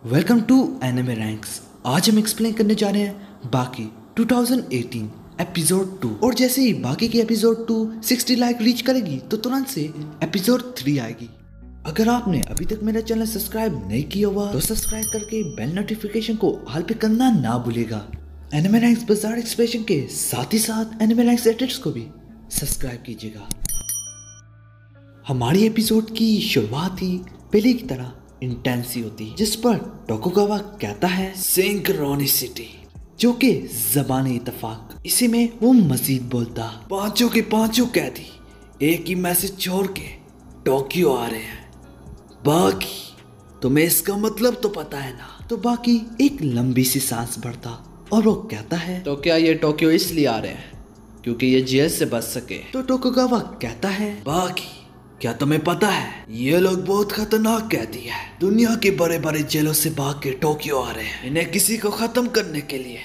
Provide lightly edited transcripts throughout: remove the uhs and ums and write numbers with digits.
Welcome to anime ranks. आज हम explain करने जा रहे हैं बाकी 2018 एपिसोड 2। और जैसे ही बाकी की एपिसोड 2 60 लाइक रीच करेगी तो तुरंत से एपिसोड 3 आएगी। अगर आपने अभी तक मेरा चैनल सब्सक्राइब नहीं किया हुआ तो सब्सक्राइब करके बेल नोटिफिकेशन को ऑल पे करना ना भूलिएगा। एनिमे रैंक्स बाजार एक्सप्रेशन के साथ ही साथ एनिमे रैंक्स एडिट्स को भी सब्सक्राइब कीजिएगा। हमारी एपिसोड की शुरुआत ही पहले की तरह इंटेंसी होती है, जिस पर टोकुगावा कहता है सिंक्रोनिसिटी, जो कि ज़बानी इत्तेफाक। इसी में वो मजीद बोलता, पांचों के पांचों कैदी एक ही मैसेज छोड़ के टोक्यो आ रहे हैं। बाकी तुम्हें इसका मतलब तो पता है ना। तो बाकी एक लंबी सी सांस भरता और वो कहता है, तो क्या ये टोक्यो इसलिए आ रहे हैं क्योंकि ये जेल से बच सके? तो टोकुगावा कहता है, बाकी क्या तुम्हें पता है ये लोग बहुत खतरनाक कैदी है। दुनिया के बड़े बड़े जेलों से भाग के टोक्यो आ रहे हैं। इन्हें किसी को खत्म करने के लिए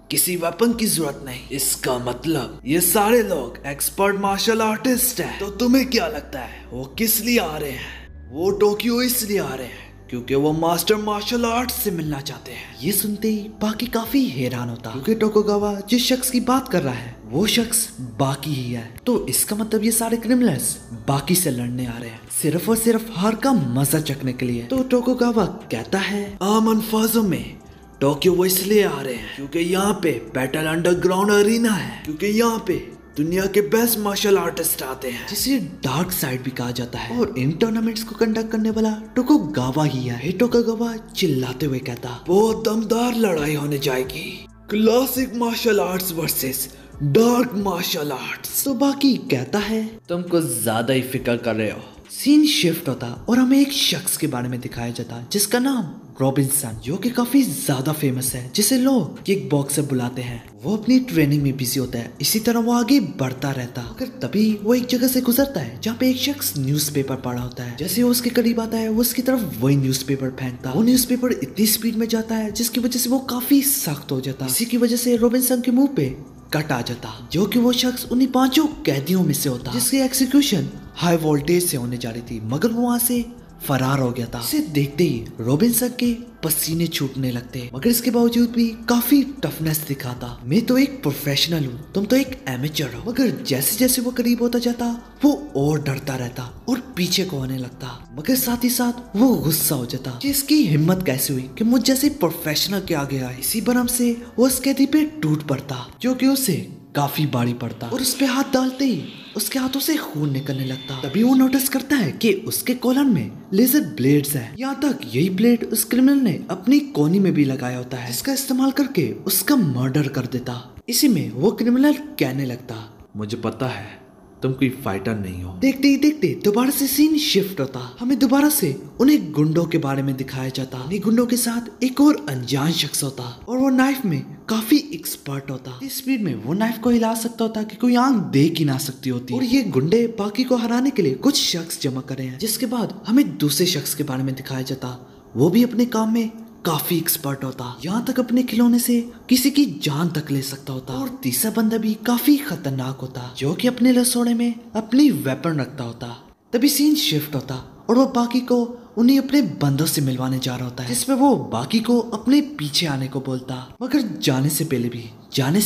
किसी वेपन की जरूरत नहीं। इसका मतलब ये सारे लोग एक्सपर्ट मार्शल आर्टिस्ट हैं। तो तुम्हें क्या लगता है वो किस लिए आ रहे हैं? वो टोक्यो इसलिए आ रहे हैं क्योंकि वो मास्टर मार्शल आर्ट से मिलना चाहते हैं। ये सुनते ही बाकी काफी हैरान होता, क्योंकि टोकुगावा जिस शख्स की बात कर रहा है वो शख्स बाकी ही है। तो इसका मतलब ये सारे क्रिमिनल्स बाकी से लड़ने आ रहे हैं, सिर्फ और सिर्फ हार का मजा चखने के लिए। तो टोकुगावा कहता है, आम अल्फाजों में टोक्यो वो इसलिए आ रहे हैं क्योंकि यहाँ पे बैटल अंडरग्राउंड अरीना है, क्योंकि यहाँ पे दुनिया के बेस्ट मार्शल आर्टिस्ट आते हैं, जिसे डार्क साइड भी कहा जाता है। और इन टूर्नामेंट्स को कंडक्ट करने वाला टोकुगावा ही है। टोकुगावा चिल्लाते हुए कहता, बहुत दमदार लड़ाई होने जाएगी। Classic martial arts versus dark martial arts. तो बाकी कहता है, तुम कुछ ज्यादा ही फिक्र कर रहे हो। सीन शिफ्ट होता और हमें एक शख्स के बारे में दिखाया जाता जिसका नाम रॉबिन्सन, जो कि काफी ज्यादा फेमस है, जिसे लोग किक बॉक्सर बुलाते हैं। वो अपनी ट्रेनिंग में बिजी होता है, इसी तरह वो आगे बढ़ता रहता। मगर तभी वो एक जगह से गुजरता है जहाँ पे एक शख्स न्यूज़पेपर पढ़ा होता है। जैसे वो उसके करीब आता है वो उसकी तरफ वही न्यूज़पेपर फेंकता। वो न्यूज़पेपर इतनी स्पीड में जाता है जिसकी वजह से वो काफी सख्त हो जाता। इसी की वजह से रॉबिन्सन के मुंह पे कट आ जाता, जो कि वो शख्स उन्हीं पांचों कैदियों में से होता जिसकी एग्जीक्यूशन हाई वोल्टेज से होने जा रही थी, मगर वो वहां से फरार हो गया था। इसे देखते ही रॉबिन्सन के पसीने छूटने लगते, मगर इसके बावजूद भी काफी टफनेस दिखाता। मैं तो एक प्रोफेशनल हूँ, तुम तो एक एमेचर हो। मगर जैसे जैसे वो करीब होता जाता वो और डरता रहता और पीछे को होने लगता, मगर साथ ही साथ वो गुस्सा हो जाता कि इसकी हिम्मत कैसे हुई कि मुझ जैसे प्रोफेशनल के आगे आए। इसी भरम से वो उस कैदी पे टूट पड़ता, जो कि उसे काफी भारी पड़ता, और उस पे हाथ डालते ही उसके हाथों से खून निकलने लगता। तभी वो नोटिस करता है कि उसके कॉलर में लेजर ब्लेड्स हैं। यहाँ तक यही ब्लेड उस क्रिमिनल ने अपनी कोहनी में भी लगाया होता है, जिसका इस्तेमाल करके उसका मर्डर कर देता। इसी में वो क्रिमिनल कहने लगता, मुझे पता है तुम कोई फाइटर नहीं हो। देखते ही देखते दोबारा से सीन शिफ्ट होता। हमें दोबारा से उन्हें गुंडों के बारे में दिखाया जाता। उन्हीं गुंडों के साथ एक और अनजान शख्स होता और वो नाइफ में काफी एक्सपर्ट होता। इस स्पीड में वो नाइफ को हिला सकता होता कि कोई आंख देख ही ना सकती होती। और ये गुंडे बाकी को हराने के लिए कुछ शख्स जमा कर रहे हैं, जिसके बाद हमें दूसरे शख्स के बारे में दिखाया जाता। वो भी अपने काम में काफी एक्सपर्ट होता, यहाँ तक अपने खिलौने से किसी की जान तक ले सकता होता। और तीसरा बंदा भी काफी खतरनाक होता, जो कि अपने रसोड़े में अपनी वेपन रखता होता। तभी सीन शिफ्ट होता और वो बाकी को उन्हें अपने बंदों से मिलवाने जा रहा होता है, जिसमें वो बाकी को अपने पीछे आने को बोलता, मगर जाने से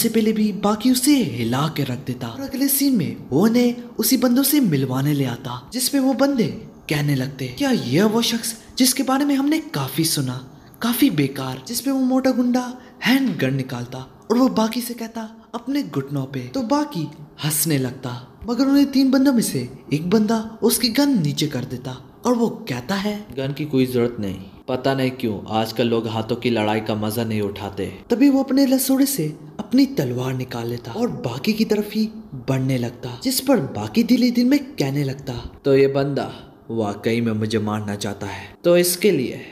पहले भी बाकी उसे हिला के रख देता। और अगले सीन में वो उन्हें उसी बंदों से मिलवाने ले आता, जिसमें वो बंदे कहने लगते, क्या यह वो शख्स जिसके बारे में हमने काफी सुना, काफी बेकार, जिसपे वो मोटा गुंडा हैंड गन निकालता और वो बाकी से कहता अपने घुटनों पे। तो बाकी हंसने लगता, मगर उन्हें तीन बंदों में से एक बंदा उसकी गन नीचे कर देता और वो कहता है, गन की कोई जरूरत नहीं। पता नहीं क्यों आजकल लोग हाथों की लड़ाई का मजा नहीं उठाते। तभी वो अपने रसोड़े से अपनी तलवार निकाल लेता और बाकी की तरफ ही बढ़ने लगता, जिस पर बाकी दिल ही दिल में कहने लगता, तो ये बंदा वाकई में मुझे मारना चाहता है, तो इसके लिए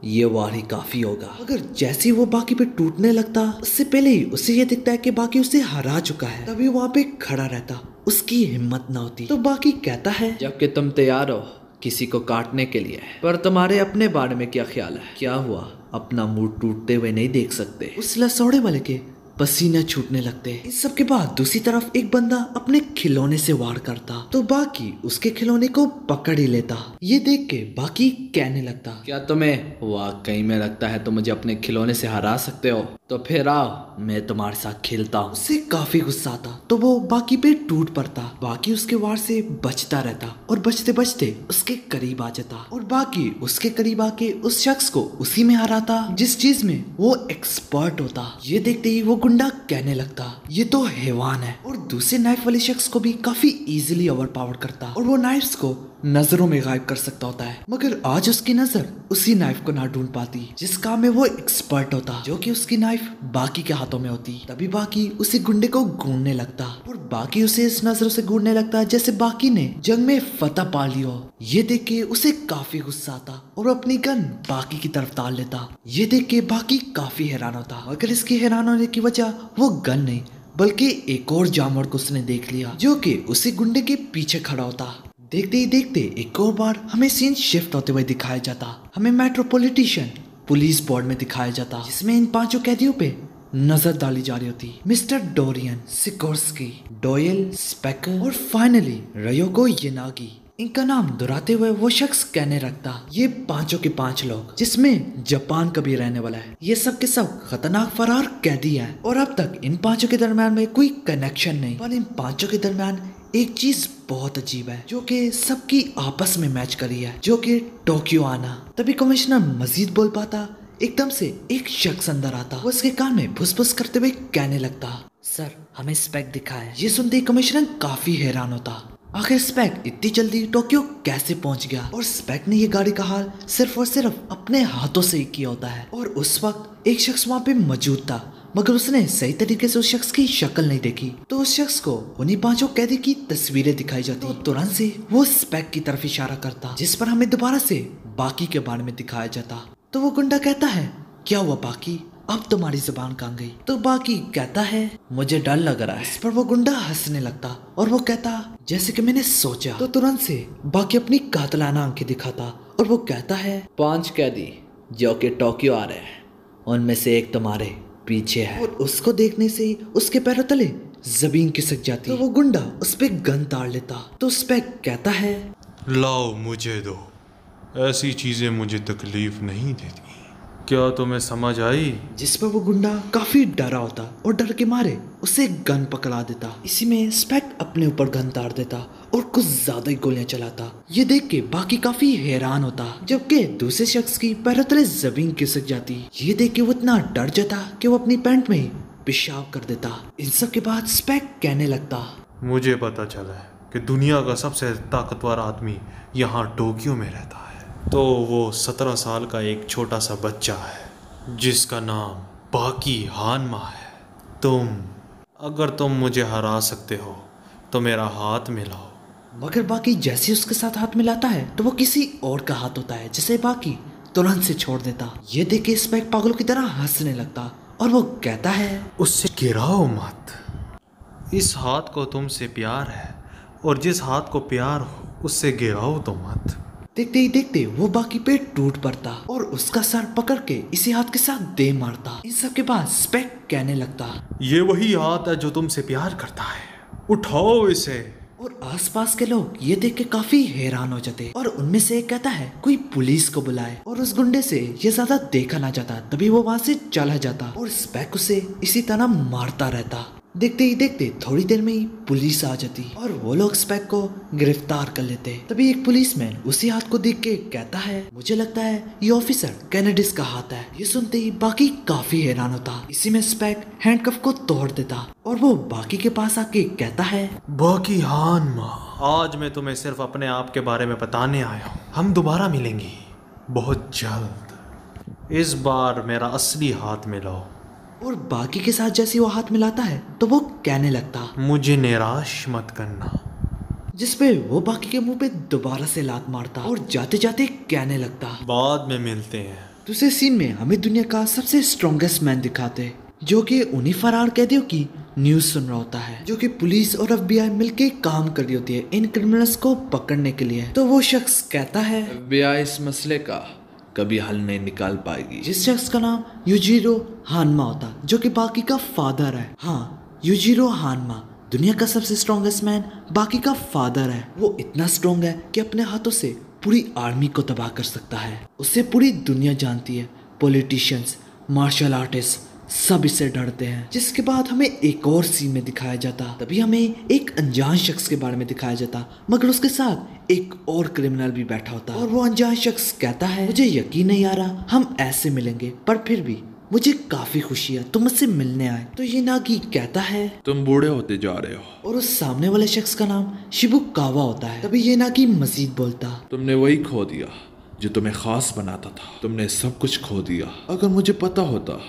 ये वार ही काफी होगा। अगर जैसे वो बाकी पे टूटने लगता, उससे पहले ही उसे ये दिखता है कि बाकी उसे हरा चुका है। तभी वहाँ पे खड़ा रहता, उसकी हिम्मत ना होती। तो बाकी कहता है, जबकि तुम तैयार हो किसी को काटने के लिए, पर तुम्हारे अपने बारे में क्या ख्याल है? क्या हुआ, अपना मुंह टूटते हुए नहीं देख सकते? उस लसौड़े वाले के पसीने छूटने लगते। इस सब के बाद दूसरी तरफ एक बंदा अपने खिलौने से वार करता तो बाकी उसके खिलौने को पकड़ ही लेता। ये देख के बाकी कहने लगता, क्या तुम्हें वाकई में लगता है तुम मुझे अपने खिलौने से हरा सकते हो? तो फिर आओ, मैं तुम्हारे साथ खेलता हूँ। उससे काफी गुस्सा आता तो वो बाकी पे टूट पड़ता। बाकी उसके वार से बचता रहता और बचते बचते उसके करीब आ जाता और बाकी उसके करीब आके उस शख्स को उसी में हराता जिस चीज में वो एक्सपर्ट होता। ये देखते ही वो गुंडा कहने लगता, ये तो हैवान है, और दूसरे नाइफ वाले शख्स को भी काफी इजीली ओवर पावर करता और वो नाइफ्स को नजरों में गायब कर सकता होता है। मगर आज उसकी नजर उसी नाइफ को ना ढूंढ पाती जिस काम में वो एक्सपर्ट होता, जो कि उसकी नाइफ बाकी के हाथों में होती। तभी बाकी उसी गुंडे को घूरने लगता और बाकी उसे इस नजरों से घूरने लगता जैसे बाकी ने जंग में फतह पा ली हो। ये देख के उसे काफी गुस्सा आता और अपनी गन बाकी की तरफ डाल लेता। ये देख के बाकी काफी हैरान होता, मगर इसकी हैरान होने की वजह वो गन नहीं बल्कि एक और जानवर को उसने देख लिया जो कि उसी गुंडे के पीछे खड़ा होता। देखते ही देखते एक और बार हमें सीन शिफ्ट होते हुए दिखाया जाता। हमें मेट्रोपॉलिटिशियन पुलिस बोर्ड में दिखाया जाता जिसमें इन 5 कैदियों पे नजर डाली जा रही होती। मिस्टर डोरियन, सिकोर्स्की, डोयल, स्पेकर और फाइनली रयोको येनागी। इनका नाम दोहराते हुए वो शख्स कहने लगता, ये 5 के 5 लोग जिसमें जापान का भी रहने वाला है, ये सब के सब खतरनाक फरार कैदी हैं और अब तक इन 5 के दरम्यान में कोई कनेक्शन नहीं, पर इन 5 के दरम्यान एक चीज बहुत अजीब है जो कि सबकी आपस में मैच करी है, जो कि टोक्यो आना। तभी कमिश्नर मजीद बोल पाता, एकदम से एक शख्स अंदर आता, वो उसके कान में फुसफुस करते हुए कहने लगता, सर हमें स्पेक दिखा है। ये सुनते ही कमिश्नर काफी हैरान होता, आखिर स्पेक इतनी जल्दी टोक्यो कैसे पहुंच गया। और स्पेक ने ये गाड़ी का हाल सिर्फ और सिर्फ अपने हाथों से ही किया होता है और उस वक्त एक शख्स वहाँ पे मौजूद था, मगर उसने सही तरीके से उस शख्स की शक्ल नहीं देखी। तो उस शख्स को उन्हीं 5 कैदी की तस्वीरें दिखाई जाती, तो तुरंत से वो स्पेक की तरफ इशारा करता जिस पर हमें दोबारा से बाकी के बारे में दिखाया जाता। तो वो गुंडा कहता है, क्या हुआ बाकी, अब तुम्हारी जुबान कहाँ गई? तो बाकी कहता है, मुझे डर लग रहा है। इस पर वो गुंडा हंसने लगता और वो कहता, जैसे कि मैंने सोचा। तो तुरंत से बाकी अपनी कातलाना आंखें दिखाता और वो कहता है, 5 कैदी जो कि टोक्यो आ रहे हैं, उनमें से एक तुम्हारे पीछे है। और उसको देखने से ही उसके पैरों तले जमीन खिसक जाती। तो वो गुंडा उस पे गन ताड़ लेता। तो उस पे कहता है, लाओ मुझे दो, ऐसी चीजें मुझे तकलीफ नहीं देती। क्या तुम्हें समझ आई? जिस पर वो गुंडा काफी डरा होता और डर के मारे उसे गन पकड़ा देता। इसी में स्पेक अपने ऊपर गन तार देता और कुछ ज्यादा ही गोलियां चलाता। ये देख के बाकी काफी हैरान होता, जबकि दूसरे शख्स की पैरों तले जमीन खिसक जाती। ये देख के वो इतना डर जाता कि वो अपनी पैंट में ही पेशाब कर देता। इन सब के बाद स्पेक कहने लगता, मुझे पता चला है कि दुनिया का सबसे ताकतवर आदमी यहाँ टोक्यो में रहता है। तो वो 17 साल का एक छोटा सा बच्चा है जिसका नाम बाकी हानमा है। अगर तुम मुझे हरा सकते हो तो मेरा हाथ मिलाओ। मगर बाकी जैसे उसके साथ हाथ मिलाता है तो वो किसी और का हाथ होता है जिसे बाकी तुरंत से छोड़ देता। ये देख के स्पेक पागलों की तरह हंसने लगता और वो कहता है, उससे गिराओ मत, इस हाथ को तुमसे प्यार है और जिस हाथ को प्यार हो उससे गिराओ तो मत। देखते ही देखते वो बाकी पे टूट पड़ता और उसका सर पकड़ के इसी हाथ के साथ दे मारता। इन सब के बाद स्पेक कहने लगता, ये वही हाथ है जो तुमसे प्यार करता है, उठाओ इसे। और आसपास के लोग ये देख के काफी हैरान हो जाते और उनमें से एक कहता है, कोई पुलिस को बुलाए। और उस गुंडे से ये ज्यादा देखा ना जाता, तभी वो वहां से चला जाता और स्पेक उसे इसी तरह मारता रहता। देखते ही देखते थोड़ी देर में ही पुलिस आ जाती और वो लोग स्पेक को गिरफ्तार कर लेते। तभी एक पुलिसमैन उसी हाथ को देख के कहता है, मुझे लगता है ये ऑफिसर केनेडिस का हाथ है। ये सुनते ही बाकी काफी हैरान होता। इसी में स्पेक हैंडकफ को तोड़ देता और वो बाकी के पास आके कहता है, बाकी हानमा, आज मैं तुम्हें सिर्फ अपने आप के बारे में बताने आया हूँ। हम दोबारा मिलेंगे बहुत जल्द। इस बार मेरा असली हाथ मिलाओ। और बाकी के साथ जैसे वो हाथ मिलाता है तो वो कहने लगता, मुझे निराश मत करना। जिसपे वो बाकी के मुंह पे दोबारा से लात मारता और जाते जाते कहने लगता, बाद में मिलते हैं। दूसरे सीन में हमें दुनिया का सबसे स्ट्रॉन्गेस्ट मैन दिखाते जो कि उन्हीं फरार कैदियों की न्यूज सुन रहा होता है, जो कि पुलिस और FBI मिलके काम कर रही होती है इन क्रिमिनल्स को पकड़ने के लिए। तो वो शख्स कहता है, FBI इस मसले का कभी हल नहीं निकाल पाएगी। जिस शख्स का नाम यूजिरो हानमा होता, जो कि बाकी का फादर है। हाँ, यूजिरो हानमा दुनिया का सबसे स्ट्रॉन्गेस्ट मैन, बाकी का फादर है। वो इतना स्ट्रॉन्ग है कि अपने हाथों से पूरी आर्मी को तबाह कर सकता है। उसे पूरी दुनिया जानती है। पॉलिटिशियंस, मार्शल आर्टिस्ट सब इससे डरते हैं। जिसके बाद हमें एक और सीन में दिखाया जाता, तभी हमें एक अनजान शख्स के बारे में दिखाया जाता, मगर उसके साथ एक और क्रिमिनल भी बैठा होता। और वो अनजान शख्स कहता है, मुझे यकीन नहीं आ रहा हम ऐसे मिलेंगे, पर फिर भी मुझे काफी खुशी है तुम मुझसे मिलने आए। तो ये नागी कहता है, तुम बूढ़े होते जा रहे हो। और उस सामने वाले शख्स का नाम शिबुकावा होता है। तभी ये नागी मजीद बोलता, तुमने वही खो दिया जो तुम्हें खास बनाता था। तुमने सब कुछ खो दिया। अगर मुझे पता होता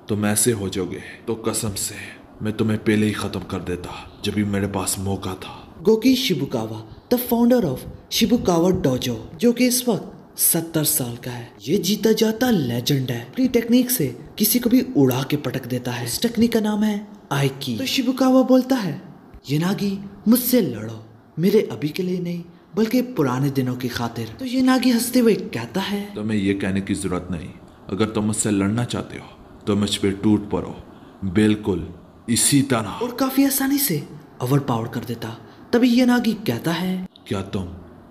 तुम ऐसे हो जाओगे तो कसम से मैं तुम्हें पहले ही खत्म कर देता, जब भी मेरे पास मौका था। Goki Shibukawa, the founder of Shibukawa Dojo, जो कि इस वक्त 70 साल का है। ये जीता जाता लेजेंड है। अपनी टेक्निक से किसी को भी उड़ा के पटक देता है। इस टेक्निक का नाम है आइकी। तो शिबुकावा बोलता है, ये नागी मुझसे लड़ो, मेरे अभी के लिए नहीं बल्कि पुराने दिनों की खातिर। तो ये नागी हंसते हुए कहता है, तुम्हें ये कहने की जरूरत नहीं। अगर तुम मुझसे लड़ना चाहते हो तो मुझ पे टूट पड़ो, बिल्कुल इसी तरह। और काफी आसानी से ओवर पावर कर देता। तभी ये नागी कहता है, क्या तुम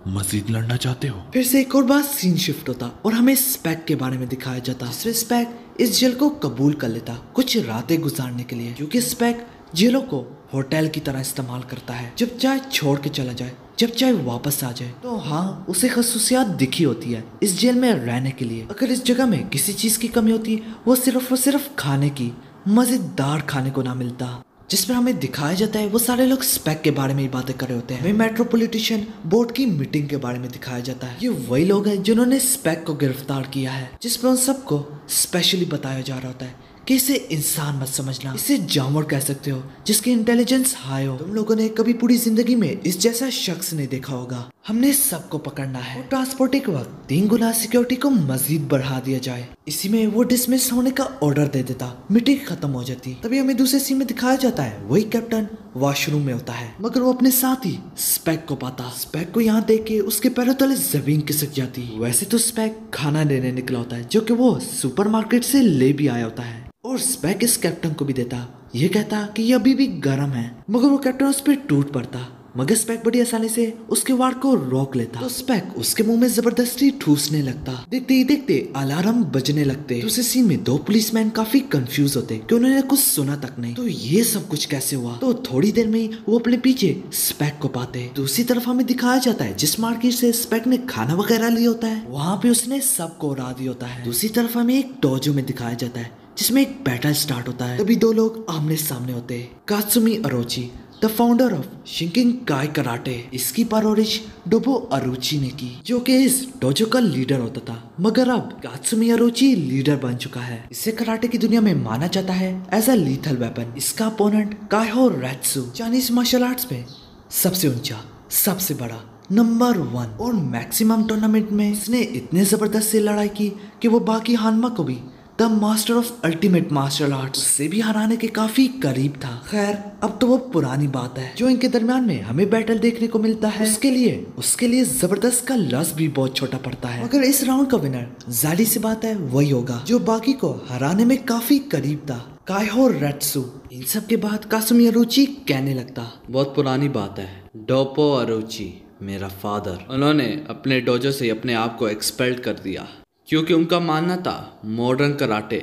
मजीद लड़ना चाहते हो? फिर से एक और बार सीन शिफ्ट होता और हमें स्पेक के बारे में दिखाया जाता, जिसमें स्पेक इस जेल को कबूल कर लेता कुछ रातें गुजारने के लिए, क्योंकि स्पेक जेलों को होटल की तरह इस्तेमाल करता है। जब चाहे छोड़ के चला जाए, जब चाहे वापस आ जाए। तो हाँ, उसे खसूसियात दिखी होती है इस जेल में रहने के लिए। अगर इस जगह में किसी चीज की कमी होती, वो सिर्फ खाने की, मजेदार खाने को ना मिलता। जिसमें हमें दिखाया जाता है वो सारे लोग स्पेक के बारे में ही बातें कर रहे होते हैं। हमें मेट्रोपॉलिटन बोर्ड की मीटिंग के बारे में दिखाया जाता है। ये वही लोग हैं जिन्होंने स्पेक को गिरफ्तार किया है, जिसमें उन सबको स्पेशली बताया जा रहा होता है कि इसे इंसान मत समझना, इसे जानवर कह सकते हो जिसकी इंटेलिजेंस हाई हो। तुम लोगों ने कभी पूरी जिंदगी में इस जैसा शख्स नहीं देखा होगा। हमने सबको पकड़ना है। और ट्रांसपोर्टिंग के वक्त 3 गुना सिक्योरिटी को मजीद बढ़ा दिया जाए। इसी में वो डिसमिस होने का ऑर्डर दे देता, मीटिंग खत्म हो जाती। तभी हमें दूसरे सीन में दिखाया जाता है वही कैप्टन वॉशरूम में होता है, मगर वो अपने साथ ही स्पेक को पाता। स्पेक को यहाँ देख के उसके पैरों तले जमीन खिसक जाती। वैसे तो स्पेक खाना लेने निकला होता है, जो कि वो सुपरमार्केट से ले भी आया होता है। और स्पेक इस कैप्टन को भी देता, ये कहता कि ये अभी भी गर्म है, मगर वो कैप्टन उस पर टूट पड़ता। मगर स्पेक बड़ी आसानी से उसके वार को रोक लेता। तो स्पेक उसके मुंह में जबरदस्ती ठूसने लगता। देखते ही देखते अलार्म बजने लगते। दूसरे सीन में 2 पुलिसमैन काफी कंफ्यूज होते कि उन्होंने कुछ सुना तक नहीं। तो ये सब कुछ कैसे हुआ? तो थोड़ी देर में वो अपने पीछे स्पेक को पाते। दूसरी तरफ हमें दिखाया जाता है जिस मार्केट से स्पेक ने खाना वगैरह लिया होता है, वहाँ पे उसने सबको उड़ा दिया होता है। दूसरी तरफ हमें एक डोजो में दिखाया जाता है जिसमें एक बैटल स्टार्ट होता है। तभी 2 लोग आमने सामने होते हैं। कात्सुमी अरोची, द फाउंडर ऑफ शिंकिंग काय कराटे, इसकी परवरिश डोबो अरुचि ने की, जो कि इस डोजो का लीडर होता था। मगर अब कात्सुमी अरुचि लीडर बन चुका है। इसे कराटे की दुनिया में माना जाता है एज अ लीथल वेपन। इसका opponent Kaiho Raitsu, Chinese martial arts में सबसे ऊंचा, सबसे बड़ा, नंबर 1 और मैक्सिमम टूर्नामेंट में इसने इतने जबरदस्त से लड़ाई की कि वो बाकी हानमा को भी the master of ultimate martial arts से भी हराने के काफी करीब था। खैर, अब तो वो पुरानी बात है। जो इनके दरमियान में हमें बैटल देखने को मिलता है, उसके लिए जबरदस्त का लॉस भी बहुत छोटा पड़ता है। मगर इस राउंड का विनर जाहिर सी बात है वही होगा जो बाकी को हराने में काफी करीब था, काइहो रैत्सु। इन सब के बाद कात्सुमी अरुचि कहने लगता, बहुत पुरानी बात है, डोपो अरुचि मेरा फादर, उन्होंने अपने डोजो से अपने आप को एक्सपेल्ड कर दिया क्योंकि उनका मानना था मॉडर्न कराटे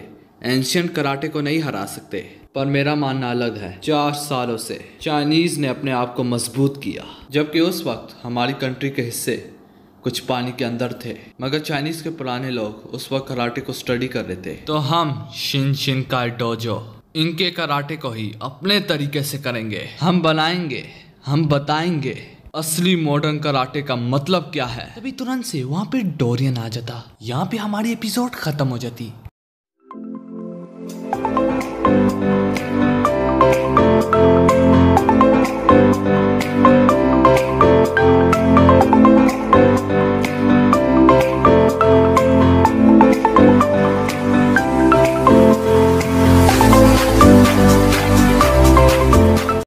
एंशियंट कराटे को नहीं हरा सकते। पर मेरा मानना अलग है। 4 सालों से चाइनीज़ ने अपने आप को मजबूत किया, जबकि उस वक्त हमारी कंट्री के हिस्से कुछ पानी के अंदर थे। मगर चाइनीज़ के पुराने लोग उस वक्त कराटे को स्टडी कर रहे थे। तो हम शिनकाई डोजो इनके कराटे को ही अपने तरीके से करेंगे। हम बनाएंगे, हम बताएंगे असली मॉडर्न कराटे का मतलब क्या है। तभी तुरंत से वहाँ पे डोरियन आ जाता। यहाँ पे हमारी एपिसोड खत्म हो जाती।